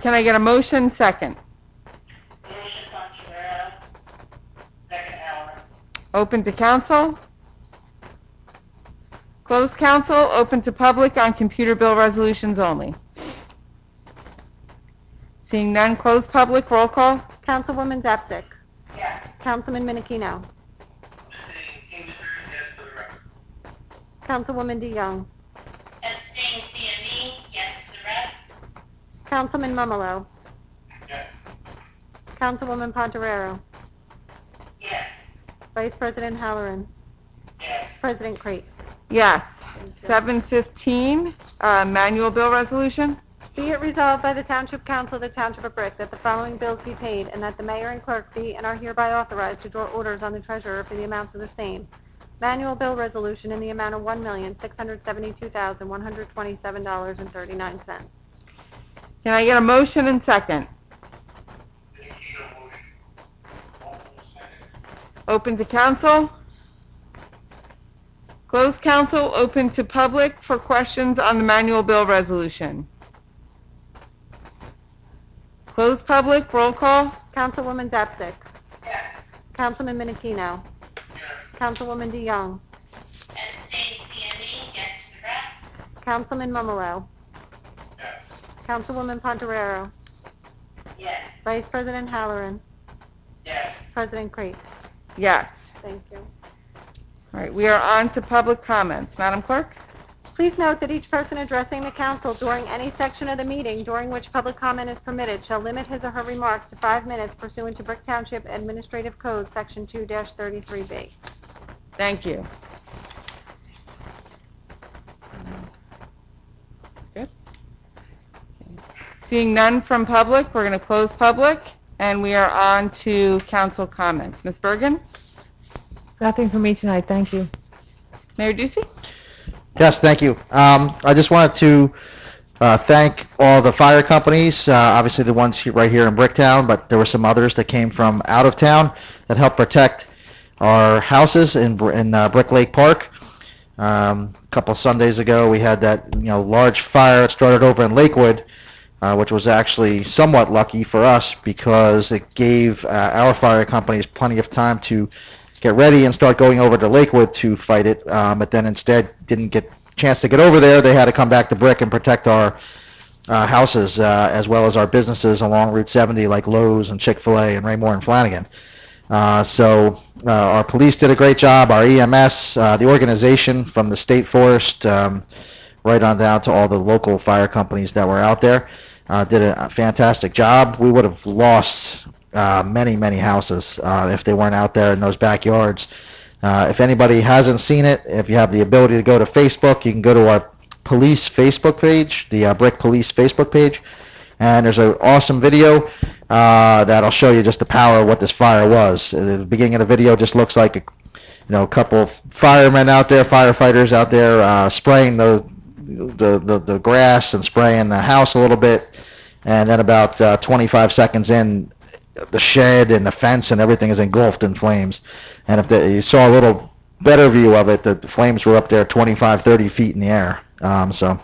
Can I get a motion second? Motion Pontorero. Second Halloran. Open to council. Closed council. Open to public on computer bill resolutions only. Seeing none, closed public. Roll call. Councilwoman Zapsik. Yes. Councilman Minikino. Kingsbury, yes for the record. Councilwoman DeYoung. Abstain CME, yes to the rest. Councilman Mumolo. Yes. Councilwoman Pontorero. Yes. Vice President Halloran. Yes. President Crate. Yes. Thank you. 715, manual bill resolution. Be it resolved by the Township Council of the Township of Brick that the following bills be paid and that the mayor and clerk be and are hereby authorized to draw orders on the treasurer for the amounts of the same. Manual bill resolution in the amount of $1,672,127.39. Can I get a motion and second? Benito motion. Almost second. Open to council. Closed council. Open to public for questions on the manual bill resolution. Closed public. Roll call. Councilwoman Zapsik. Yes. Councilman Minikino. Yes. Councilwoman DeYoung. Abstain CME, yes to the rest. Councilman Mumolo. Yes. Councilwoman Pontorero. Yes. Vice President Halloran. Yes. President Crate. Yes. Thank you. All right. We are on to public comments. Madam Clerk? Please note that each person addressing the council during any section of the meeting during which public comment is permitted shall limit his or her remarks to 5 minutes pursuant to Brick Township Administrative Code, Section 2-33B. Thank you. Good. Seeing none from public, we're going to close public, and we are on to council comments. Ms. Bergen? Nothing for me tonight, thank you. Mayor Ducey? Yes, thank you. I just wanted to thank all the fire companies, obviously the ones right here in Bricktown, but there were some others that came from out of town that helped protect our houses in Brick Lake Park. A couple Sundays ago, we had that large fire that started over in Lakewood, which was actually somewhat lucky for us because it gave our fire companies plenty of time to get ready and start going over to Lakewood to fight it, but then instead didn't get a chance to get over there. They had to come back to Brick and protect our houses as well as our businesses along Route 70 like Lowe's and Chick-fil-A and Raymore and Flanagan. So our police did a great job, our EMS, the organization from the state forest, right on down to all the local fire companies that were out there, did a fantastic job. We would have lost many, many houses if they weren't out there in those backyards. If anybody hasn't seen it, if you have the ability to go to Facebook, you can go to our police Facebook page, the Brick Police Facebook page, and there's an awesome video that'll show you just the power of what this fire was. The beginning of the video just looks like a couple of firemen out there, firefighters out there, spraying the grass and spraying the house a little bit, and then about 25 seconds in, the shed and the fence and everything is engulfed in flames. And if you saw a little better view of it, the flames were up there 25, 30 feet in the air. So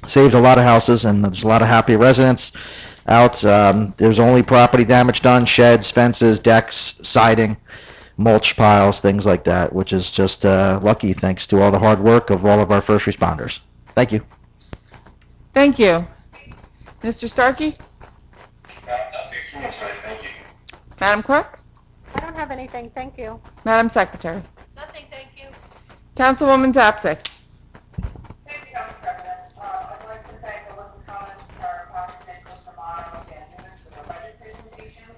saved a lot of houses, and there's a lot of happy residents out. There's only property damage done, sheds, fences, decks, siding, mulch piles, things like that, which is just lucky thanks to all the hard work of all of our first responders. Thank you. Thank you. Mr. Starkey? Nothing from my side, thank you. Madam Clerk? I don't have anything, thank you. Madam Secretary? Nothing, thank you. Councilwoman Zapsik? Thank you, Council President. I'd like to thank Alyssa Collins, our Property Nicholas Romano, and Newman for their budget presentations.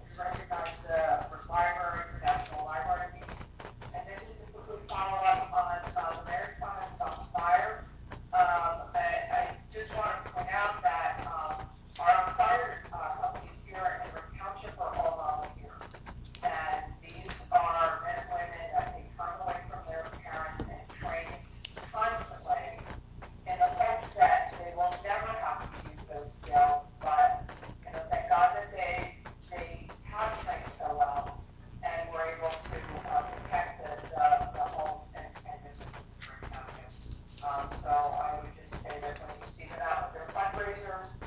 We recognize the library, for National Library Week. And then just a quick follow-up on the mayor's comments on fire. I just want to point out that our fire companies here in Brick Township are all volunteers. And these are men and women that take time away from their parents and train constantly in the fact that they will never have to use those skills, but thank God that they have trained so well and were able to protect the homes and businesses in Brick Township. So I would just say that when you see them out with their fundraisers and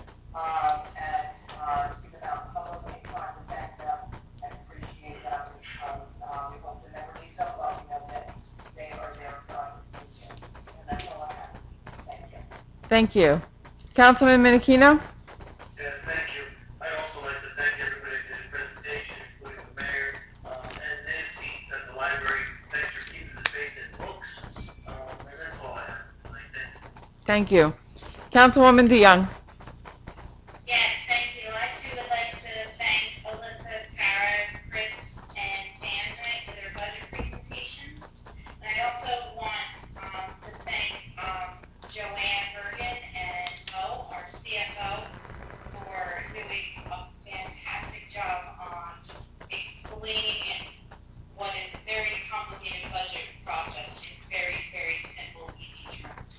see them out publicly, trying to thank them and appreciate them, because we hope to never leave them, but we know that they are there for us in the future. And that's all I have. Thank you. Thank you. Councilman Menachino? Yes, thank you. I also like to thank everybody for the presentation, including the mayor, and Nancy at the library. Thanks for keeping the faith in books. And that's all I have. Thank you. Councilwoman DeYoung? Yes, thank you. I too would like to thank Alyssa, Tara, Chris, and Dan tonight for their budget presentations. And I also want to thank Joanne Bergen and Mo, our CFO, for doing a fantastic job on explaining what is a very complicated budget process in very, very simple, easy terms.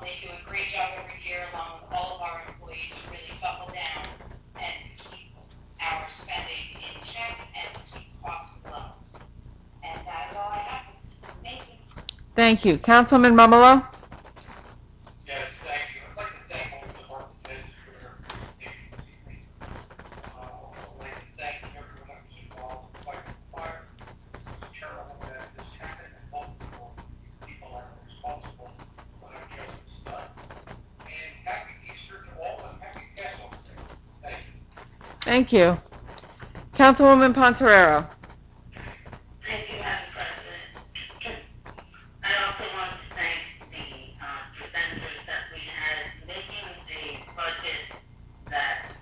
They do a great job every year along with all of our employees to really buckle down and keep our spending in check and to keep costs low. And that is all I have. Thank you. Thank you. Councilman Mumolo? Yes, thank you. I'd like to thank all the department heads for their presentation. I'd like to thank everyone who's involved in fighting the fire. It's terrible that this happened, and multiple people are responsible for their justice done. And happy Easter to all, and happy Passover Day. Thank you. Thank you. Councilwoman Pontorero? Thank you, Madam President. I also want to thank the presenters that we had making a budget that,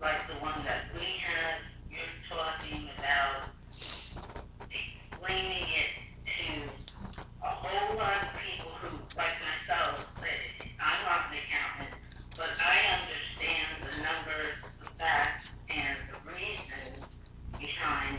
like the one that we had, you're talking about explaining it to a whole lot of people who, like myself, I'm not an accountant, but I understand the numbers, the facts, and the reasons behind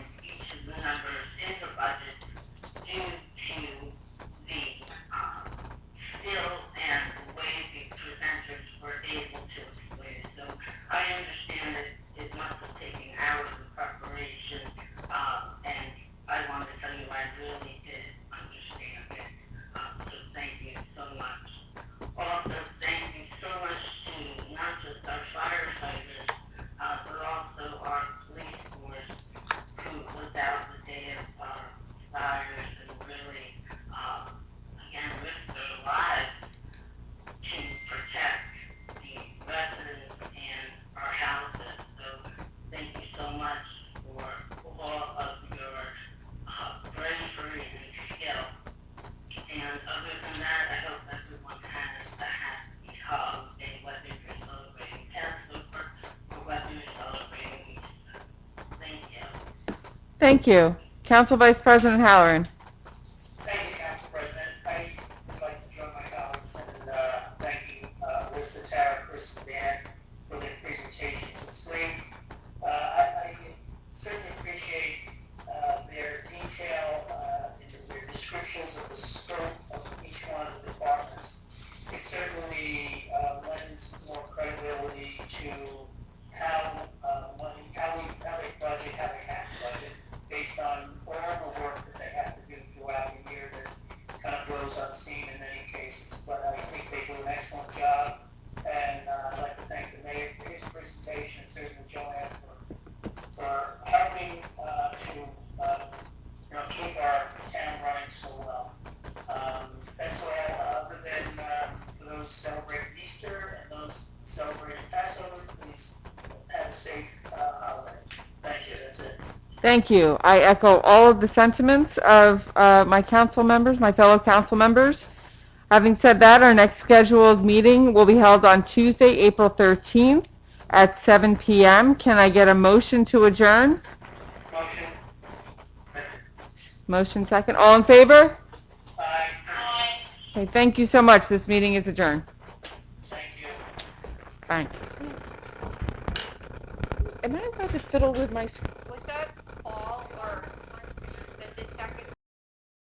Thank you. Council Vice President Halloran. Thank you, Council President. I would like to join my colleagues in thanking Alyssa, Tara, Chris, and Dan for their presentations. It's great. I certainly appreciate their detail and their descriptions of the scope of each one of the departments. It certainly lends more credibility to how they budget, how they have to budget, based on all the work that they have to do throughout the year that kind of goes unseen in many cases. But I think they do an excellent job, and I'd like to thank the mayor for his presentation, and certainly Joanne for helping to keep our town running so well. That's all. Other than for those celebrating Easter and those celebrating Passover, please have a safe holiday. Thank you. That's it. Thank you. I echo all of the sentiments of my council members, my fellow council members. Having said that, our next scheduled meeting will be held on Tuesday, April 13th at 7 p.m. Can I get a motion to adjourn? Motion. Motion second. All in favor? Aye. Okay, thank you so much. This meeting is adjourned. Thank you. Thanks. Am I allowed to fiddle with my... Was that all or?